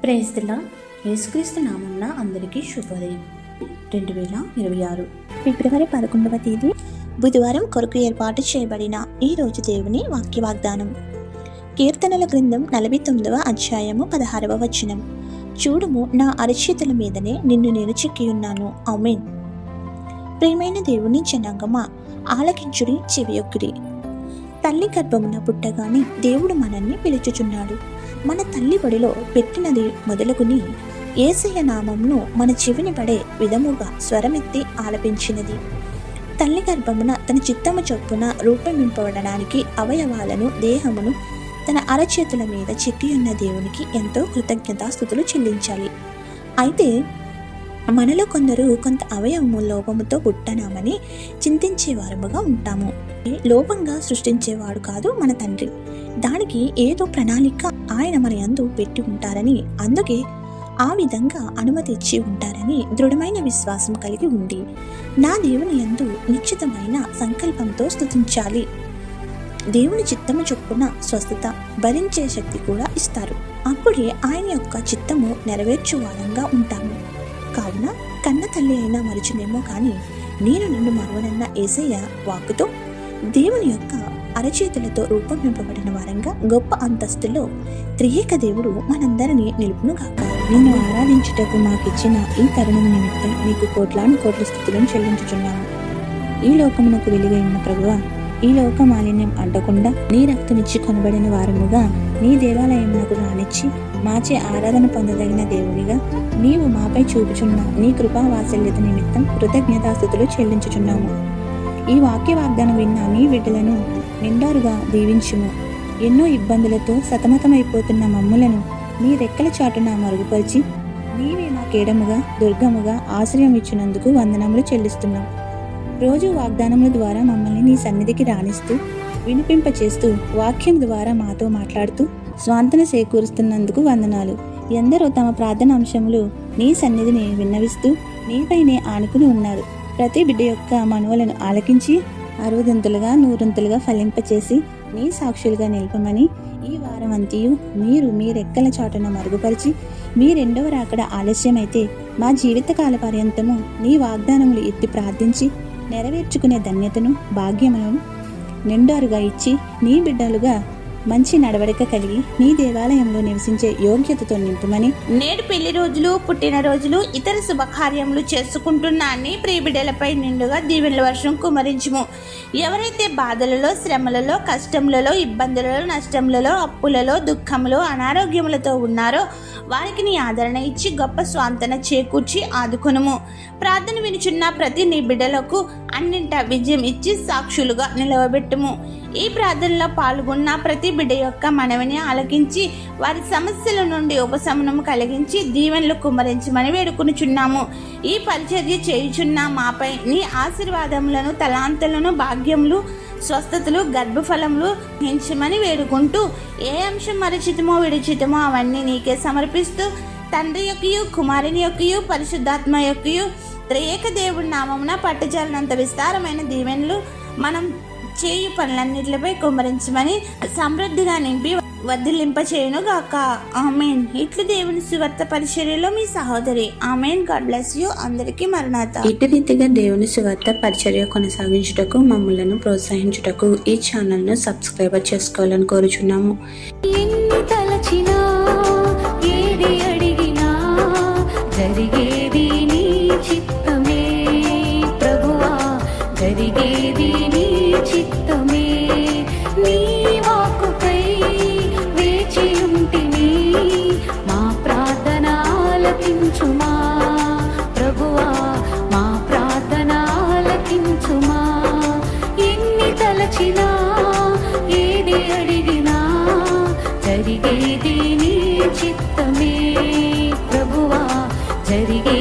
Praise the lord. యేసుక్రీస్తు నామమున అందరికీ శుభోదయం. 2026 ఫిబ్రవరి 11వ తేదీ బుధవారం కొరకు ఏర్పాటు చేయబడిన ఈ రోజు దేవుని వాక్య వాగ్దానం. కీర్తనల గ్రంథం 49వ అధ్యాయము 16వ వచనం. చూడుము, నా అరచేతుల మీదనే నిన్ను నేను చెక్కియున్నాను. ఆమేన్. ప్రియమైన దేవుని జనాంగమా, ఆలకించుడి, చెవియొక్కుడి. తల్లి గర్భమున పుట్టగానే దేవుడు మనల్ని పిలుచుచున్నాడు. మన తల్లి బడిలో పెట్టినది మొదలుకుని యేసయ్య నామమును మన చెవిని పడే విధముగా స్వరమెత్తి ఆలపించినది. తల్లి గర్భమున తన చిత్తము చొప్పున రూపొందింపబడడానికి అవయవాలను, దేహమును తన అరచేతుల మీద చెక్కియున్న దేవునికి ఎంతో కృతజ్ఞతాస్తుతులు చెల్లించాలి. అయితే మనలో కొందరు కొంత అవయవము లోపముతో పుట్టనామని చింతించేవారముగా ఉంటాము. లోపంగా సృష్టించేవాడు కాదు మన తండ్రి. దానికి ఏదో ప్రణాళిక ఆయన మన యందు పెట్టి ఉంటారని, అందుకే ఆ విధంగా అనుమతి ఇచ్చి ఉంటారని దృఢమైన విశ్వాసం కలిగి ఉండి నా దేవుని యందు నిశ్చితమైన సంకల్పంతో స్తుతించాలి. దేవుని చిత్తము చొప్పున స్వస్థత, భరించే శక్తి కూడా ఇస్తారు. అప్పుడే ఆయన యొక్క చిత్తము నెరవేర్చు వారంగా ఉంటాము. కావున కన్న తల్లి అయినా మరుచునేమో కానీ నేను నిన్ను మరువనన్న యేసయ్య వాక్కుతో దేవుని యొక్క అరచేతులతో రూపొందింపబడిన వారంగా గొప్ప అంతస్తులో త్రియేక దేవుడు మనందరినీ నిలుపునుగాక. నిన్ను ఆరాధించుటకు మాకిచ్చిన ఈ తరుణం నిమిత్తం నీకు కోట్లాను కోట్ల స్థుతులను చెల్లించుచున్నాము. ఈ లోకమునకు వెలుగై ఉన్న ప్రభువా, ఈ లోక మాలిన్యం అడ్డకుండా నీ రక్తమిచ్చి కొనబడిన వారముగా నీ దేవాలయమునకు రానిచ్చి మాచే ఆరాధన పొందదగిన దేవునిగా నీవు మాపై చూపుచున్న నీ కృపా వాత్సల్యత నిమిత్తం కృతజ్ఞతాస్తుతులు చెల్లించుచున్నాము. ఈ వాక్య వాగ్దానం విన్న నీ బిడ్డలను నిండారుగా దీవించుము. ఎన్నో ఇబ్బందులతో సతమతమైపోతున్న మమ్ములను నీ రెక్కల చాటున మరుగుపరిచి నీవే మా కేడముగా, దుర్గముగా ఆశ్రయం ఇచ్చినందుకు వందనములు చెల్లిస్తున్నాం. రోజు వాగ్దానముల ద్వారా మమ్మల్ని నీ సన్నిధికి రాణిస్తూ, వినిపింపచేస్తూ, వాక్యం ద్వారా మాతో మాట్లాడుతూ స్వాంతన చేకూరుస్తున్నందుకు వందనాలు. ఎందరో తమ ప్రార్థన అంశములు నీ సన్నిధిని విన్నవిస్తూ నీపైనే ఆనుకుని ఉన్నారు. ప్రతి బిడ్డ యొక్క మనవులను ఆలకించి 60 100 ఫలింపచేసి నీ సాక్షులుగా నిలపమని ఈ వారం అంతయు మీరు మీ రెక్కల చాటున మరుగుపరిచి మీ రెండవ రాకడ ఆలస్యమైతే మా జీవితకాల పర్యంతము నీ వాగ్దానములు ఎత్తి ప్రార్థించి నెరవేర్చుకునే ధన్యతను, భాగ్యములను నిండారుగా ఇచ్చి నీ బిడ్డలుగా మంచి నడవడిక కలిగి నీ దేవాలయంలో నివసించే యోగ్యతతో నింపుమని, నేడు పెళ్లి రోజులు, పుట్టినరోజులు, ఇతర శుభకార్యములు చేసుకుంటున్న నీ ప్రియబిడ్డలపై నిండుగా దీవెనల వర్షం కుమరించుము. ఎవరైతే బాధలలో, శ్రమలలో, కష్టములలో, ఇబ్బందులలో, నష్టములలో, అప్పులలో, దుఃఖములో, అనారోగ్యములతో ఉన్నారో వారికి నీ ఆదరణ ఇచ్చి గొప్ప స్వాంతన చేకూర్చి ఆదుకొనుము. ప్రార్థన వినుచున్న ప్రతి నీ బిడ్డలకు అన్నింట విజయం ఇచ్చి సాక్షులుగా నిలవబెట్టుము. ఈ ప్రార్థనలో పాల్గొన్న ప్రతి బిడ్డ యొక్క మనవిని ఆలకించి వారి సమస్యల నుండి ఉపశమనం కలిగించి దీవెనలు కుమ్మరించమని వేడుకొనుచున్నాము. ఈ పరిచర్య చేయుచున్న మాపై నీ ఆశీర్వాదములను, తలాంతులను, భాగ్యములు, స్వస్థతలు, గర్భఫలములు పెంచమని వేడుకుంటూ ఏ అంశం మరచితమో విడిచితమో అవన్నీ నీకే సమర్పిస్తూ తండ్రి యొక్కయు, కుమారుని యొక్కయు, పరిశుద్ధాత్మ యొక్కయు త్రియేక దేవుడి నామమున పట్టుజాలనంత విస్తారమైన దీవెనలు మనం చేయు పనులన్నిటిపై కుమ్మరించమని సమృద్ధిగా నింపి వర్ధిల్లింప చేయును గాక. ఆమెన్. ఇట్లు దేవుని సువార్త పరిచర్యలో మీ సహోదరి. ఆమెన్. God bless you. అందరికీ మరణాత. ఇటు రీతిగా దేవుని సువార్త పరిచర్య కొనసాగించుటకు, మమ్మలను ప్రోత్సహించుటకు ఈ ఛానల్ను సబ్స్క్రైబర్ చేసుకోవాలని కోరుచున్నాము. జరిగేది నీ చిత్తమే ప్రభువా, జరిగేది నీ చిత్తమే. నీ వాక్కుకై వేచి ఉంటిని, మా ప్రార్థన ఆలకించుమా ప్రభువా, మా ప్రార్థన ఆలకించుమా. ఎన్ని తలచినా, ఏది అడిగినా జరిగేది నీ చిత్తమే ప్రభువా, జరిగే